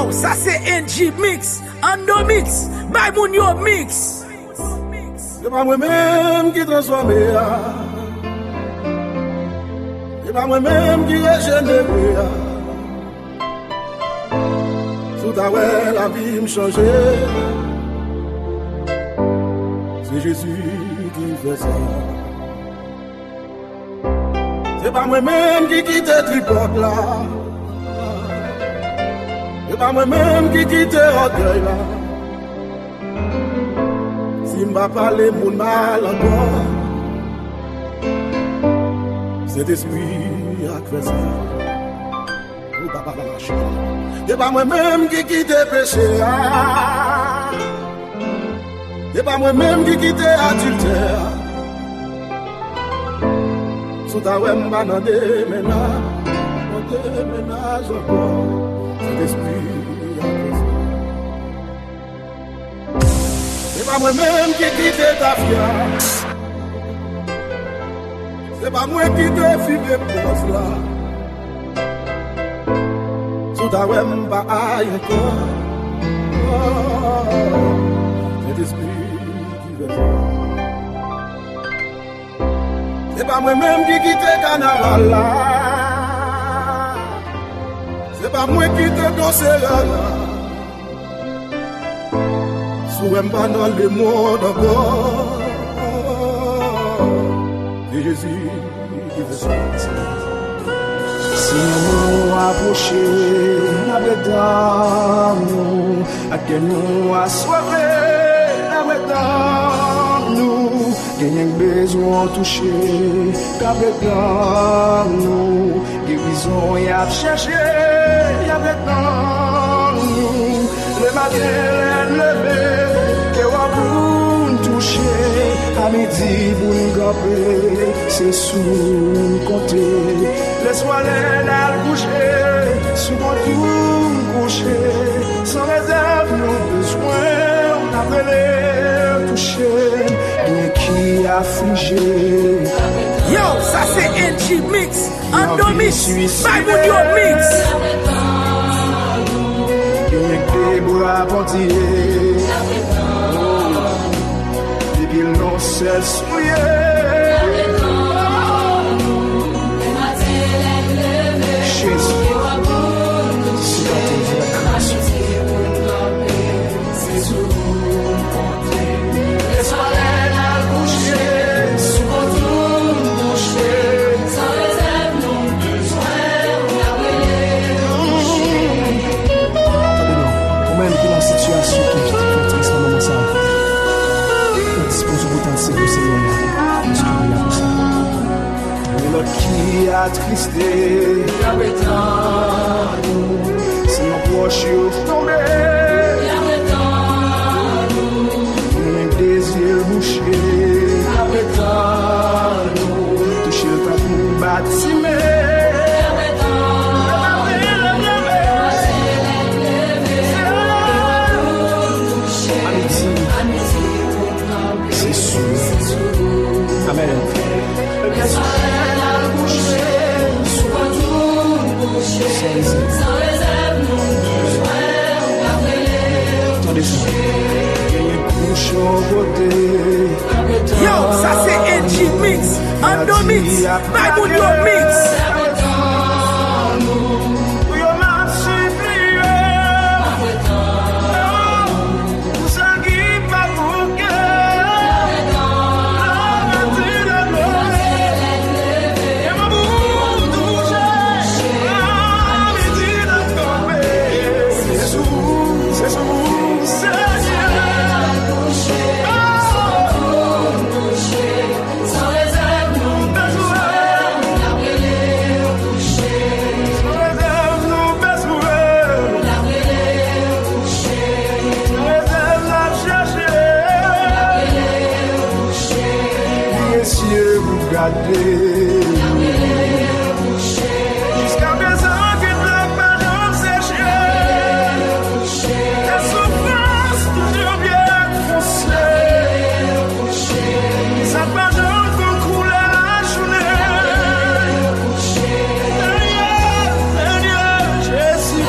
Yo, ça c'est NG Mix, Ando Mix, Baymoun Yo Mix. C'est pas moi-même qui transforme, c'est pas moi-même qui régénère. Tout à l'heure, la vie me changeait. C'est Jésus qui fait ça. C'est pas moi-même qui quitte tripote là. C'est pas moi-même qui quitte orgueil là. Si m'a parlé mon mal encore, cet esprit a fait ça. C'est pas moi-même qui quitte péché. C'est pas moi-même qui quitte adultère. Sous ta wem pas dans des ménages encore. Cet esprit a fait ça. C'est pas moi-même qui quitte ta fière. C'est pas moi qui te file mes poses là. Sous ta wem pas aille encore. Cet esprit qui fait ça. C'est pas moi-même qui quitte le carnaval là. C'est pas moi qui te danse là. Souhait pas dans le monde encore. C'est Jésus qui fait ça. Si nous approchons la bédame, nous, à quel nous assoiffés la bédame, nous, gagnons besoin toucher la bédame, nous, guérison y a cherché la bédame, nous, le matin levé, que vous toucher, à midi vous nous gapez, c'est sous compter. Laisse-moi l'air bouger, souvent tout coucher, sans réserve, nos besoins, on a les toucher, et qui affligé. Yo, ça c'est NG Mix, Ando Mix, Baymoun Yo Mix. Et des bras bandillés, des villes non celles souillées. Qui attristé, si on proche tombé, même désir bouché, toucher le temps pour bâtimer. C'est sûr. Amen. Yo, ça c'est NG Mix, Ando Mix, Baymoun Yo Mix. Jusqu'à présent, que ta parole séchée, ta souffrance toujours bien foncée, sa parole pour couler la journée. Seigneur, Jésus,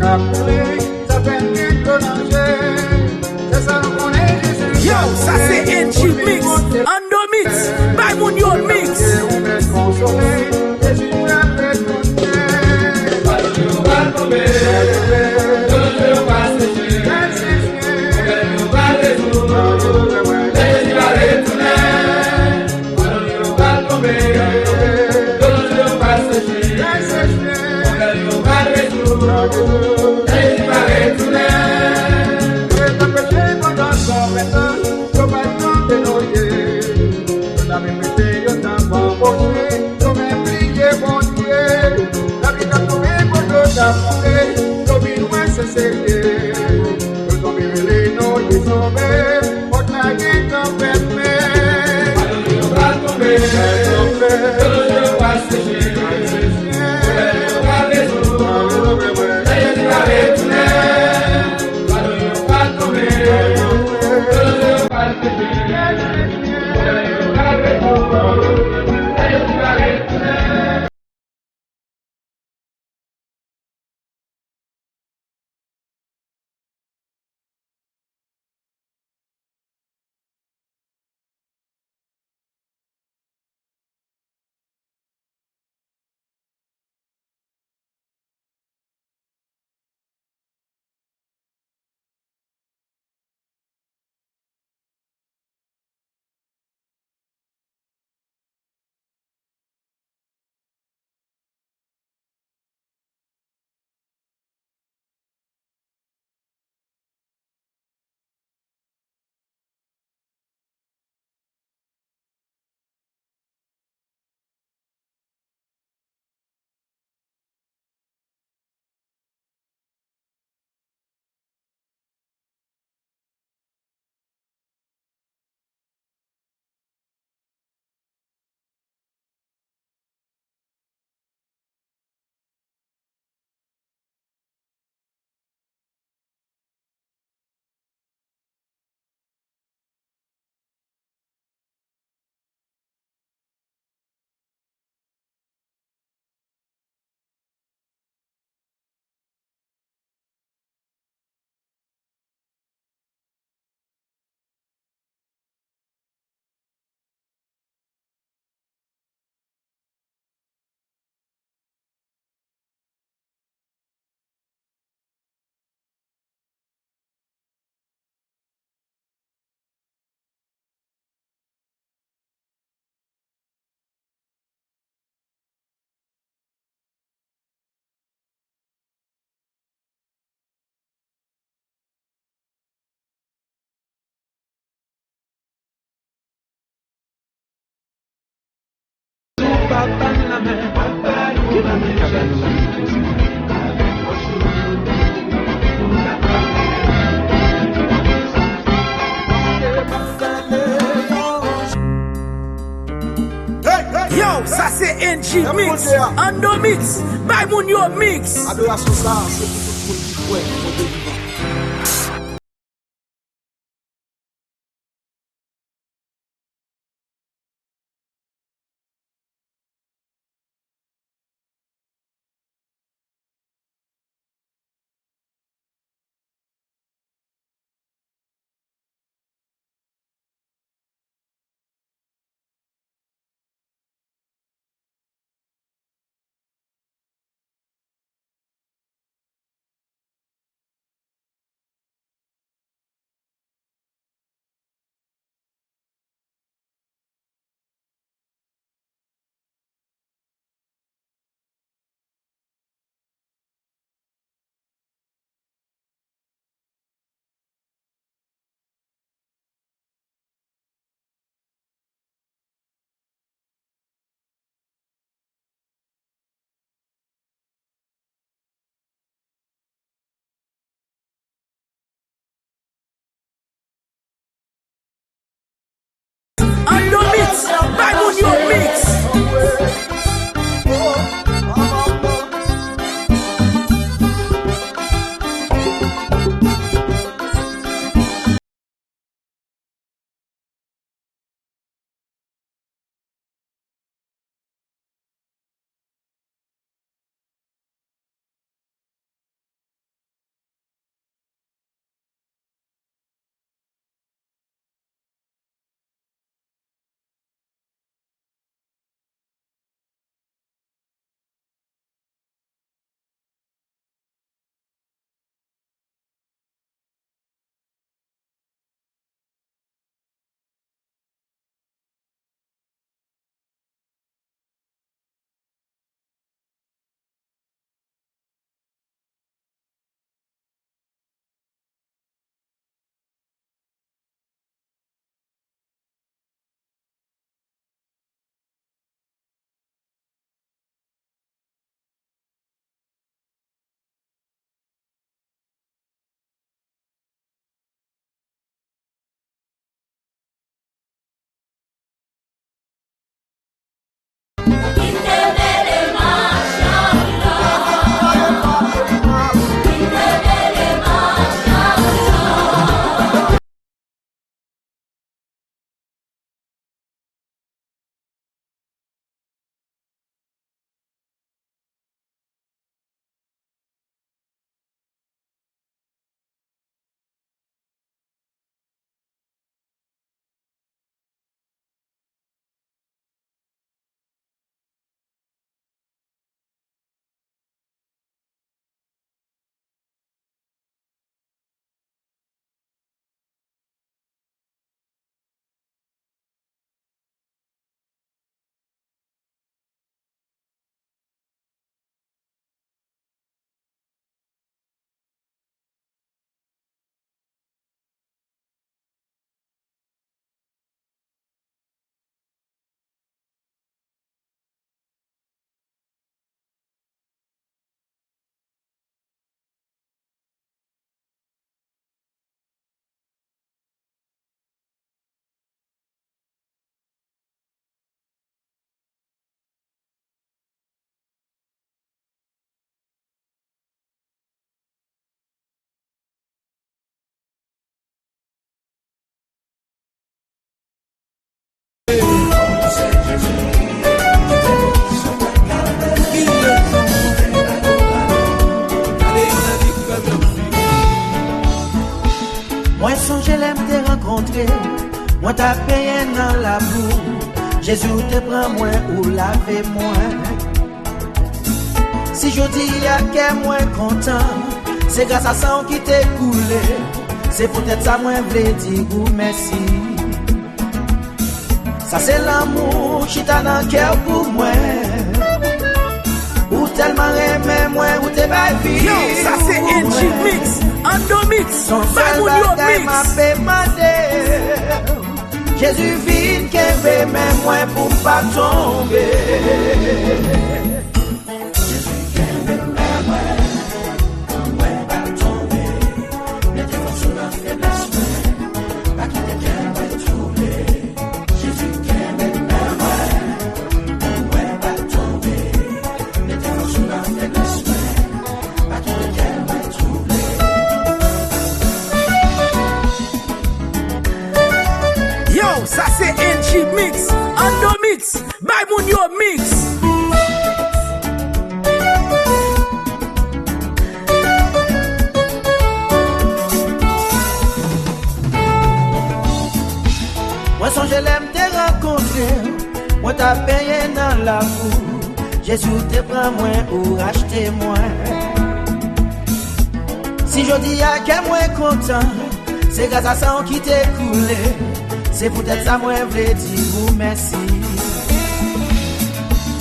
Yo, ça c'est NG Mix, Ando Mix, by mon yo mix. Yo, ça c'est NG Mix, Ando Mix, by mon yo mix. Adoration ça, c'est pour tout le monde qui fouet, Moi songe l'aime te rencontrer, moi t'as payé dans la boue. Jésus te prend moi ou lave moi. Si je dis à qu'est moins content, c'est grâce à ça qui t'est coulé. C'est peut-être ça moi v'lais dire merci. Ça c'est l'amour qui t'a dans le cœur pour moi. Ou tellement aimé moi, ou t'es pas vie. Yo, ça c'est Evangelique, Ando mix, son seul bagage m'a fait demander. Jésus vient qu'elle veut même moi pour pas tomber. Jésus qu'elle veut même moi pour pas tomber. Mettez-moi sur la fenêtre, pas quitter qu'elle va trouver. Jésus qu'elle veut même moi pour pas tomber. Mettez-moi sur la fenêtre, pas quitter qu'elle va trouver. Yo, ça c'est NG Mix, Ando Mix, by Munyo Mix. Moi songe l'aime te rencontrer, moi t'as payé dans la boue. Jésus te prend moi ou racheter moi. Si je dis à qu'est moi content, c'est grâce à ça qui t'est coulé. C'est peut-être ça moi v'lais dire vous merci.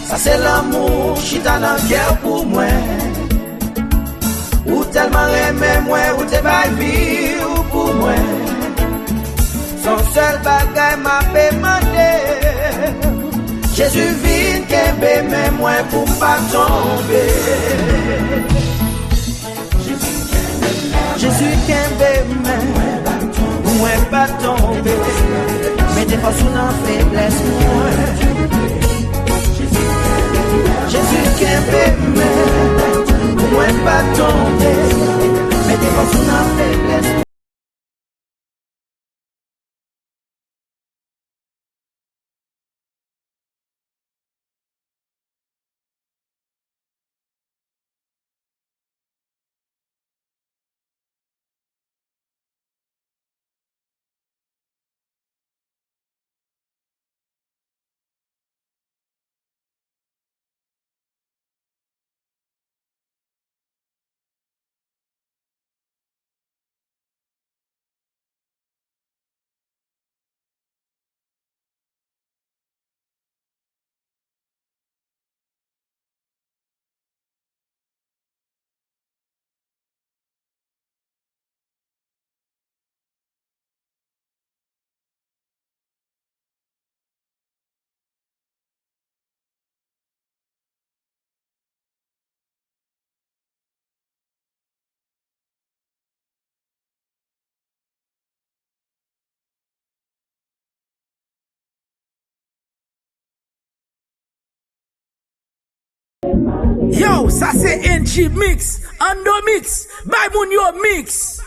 Ça c'est l'amour qui t'a dans le cœur pour moi. Ou tellement aimé moi, ou t'es pas vie ou pour moi. Son seul bagage m'a demandé. Jésus vient qu'elle même moi pour pas tomber. Jésus qu'elle même moi pas tomber. Mettez pas sous la faiblesse moi. Jésus qu'elle même moi pas tomber. Mettez pas sous la faiblesse. Yo, ça c'est NG Mix, Ando Mix, by Munyo Mix.